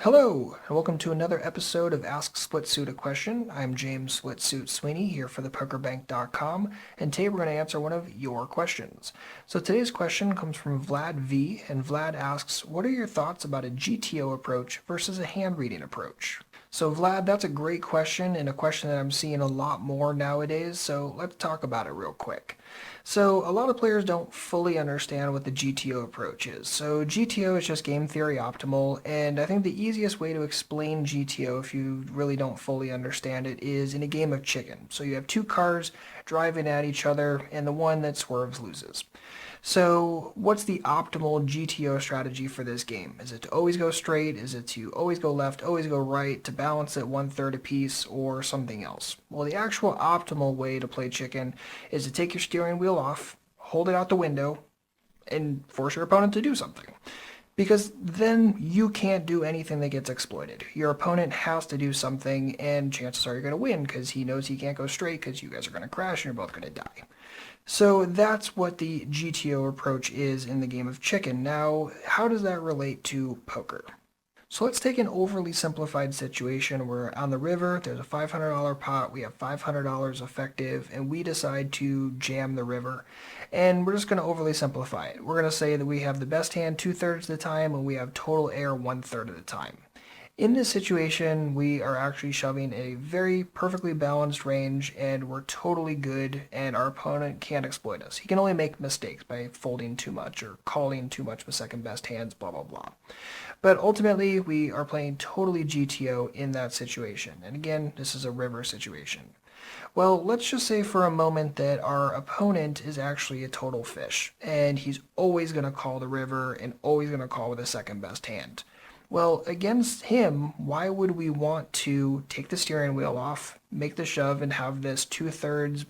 Hello, and welcome to another episode of Ask SplitSuit a Question. I'm James SplitSuit Sweeney here for thepokerbank.com, and today we're going to answer one of your questions. So today's question comes from Vlad V, and Vlad asks, what are your thoughts about a GTO approach versus a hand reading approach? So Vlad, that's a great question and a question that I'm seeing a lot more nowadays, so let's talk about it real quick. So a lot of players don't fully understand what the GTO approach is. So GTO is just game theory optimal, and I think the easiest way to explain GTO if you really don't fully understand it is in a game of chicken. So you have two cars driving at each other, and the one that swerves loses. So what's the optimal GTO strategy for this game? Is it to always go straight? Is it to always go left, always go right, to balance it 1/3 apiece, or something else? Well, the actual optimal way to play chicken is to take your steering wheel off, hold it out the window, and force your opponent to do something. Because then you can't do anything that gets exploited. Your opponent has to do something, and chances are you're going to win because he knows he can't go straight because you guys are going to crash and you're both going to die. So that's what the GTO approach is in the game of chicken. Now, how does that relate to poker? So let's take an overly simplified situation where on the river there's a $500 pot, we have $500 effective, and we decide to jam the river. And we're just going to overly simplify it. We're going to say that we have the best hand 2/3 of the time and we have total air 1/3 of the time. In this situation, we are actually shoving a very perfectly balanced range and we're totally good and our opponent can't exploit us. He can only make mistakes by folding too much or calling too much with second best hands, blah, blah, blah. But ultimately, we are playing totally GTO in that situation. And again, this is a river situation. Well, let's just say for a moment that our opponent is actually a total fish and he's always going to call the river and always going to call with a second best hand. Well, against him, why would we want to take the steering wheel off, make the shove, and have this two-thirds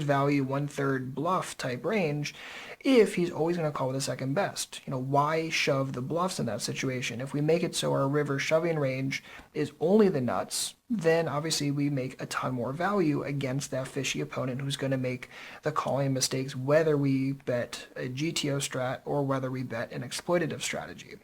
value, 1/3 bluff type range if he's always going to call with the second best? Why shove the bluffs in that situation? If we make it so our river shoving range is only the nuts, then obviously we make a ton more value against that fishy opponent who's going to make the calling mistakes, whether we bet a GTO strat or whether we bet an exploitative strategy.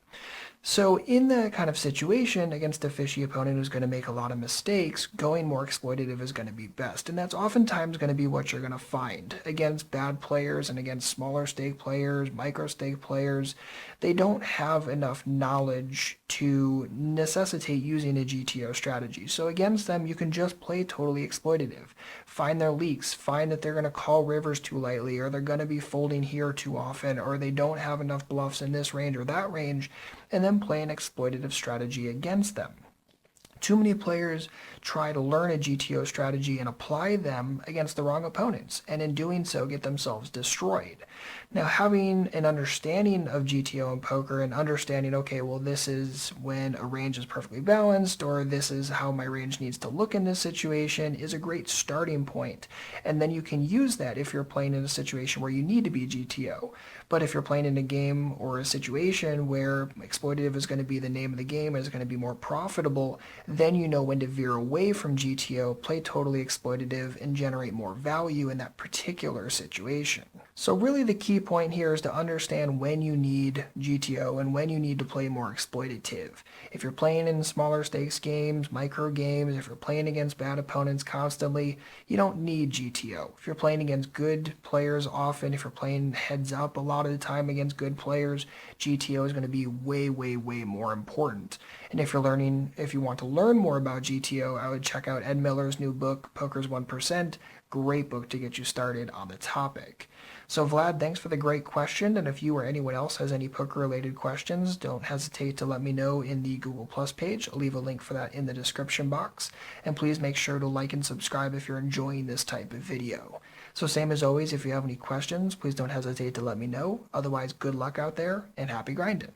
So in that kind of situation against a fishy opponent who's going to make a lot of mistakes, going more exploitative is going to be best. And that's oftentimes going to be what you're going to find against bad players and against smaller stake players, micro stake players. They don't have enough knowledge to necessitate using a GTO strategy. So against them, you can just play totally exploitative. Find their leaks, find that they're going to call rivers too lightly, or they're going to be folding here too often, or they don't have enough bluffs in this range or that range, and then play an exploitative strategy against them. Too many players try to learn a GTO strategy and apply them against the wrong opponents, and in doing so get themselves destroyed. Now, having an understanding of GTO in poker and understanding, okay, well, this is when a range is perfectly balanced, or this is how my range needs to look in this situation, is a great starting point. And then you can use that if you're playing in a situation where you need to be GTO. But if you're playing in a game or a situation where exploitative is going to be the name of the game, is going to be more profitable, then you know when to veer away from GTO, play totally exploitative, and generate more value in that particular situation. So really the key point here is to understand when you need GTO and when you need to play more exploitative. If you're playing in smaller stakes games, micro games, if you're playing against bad opponents constantly, you don't need GTO. If you're playing against good players often, if you're playing heads up a lot of the time against good players, GTO is going to be way, way, way more important. And if you want to learn more about GTO, I would check out Ed Miller's new book, Poker's 1%. Great book to get you started on the topic. So Vlad, thanks for the great question, and if you or anyone else has any poker-related questions, don't hesitate to let me know in the Google Plus page. I'll leave a link for that in the description box, and please make sure to like and subscribe if you're enjoying this type of video. So same as always, if you have any questions, please don't hesitate to let me know. Otherwise, good luck out there, and happy grinding.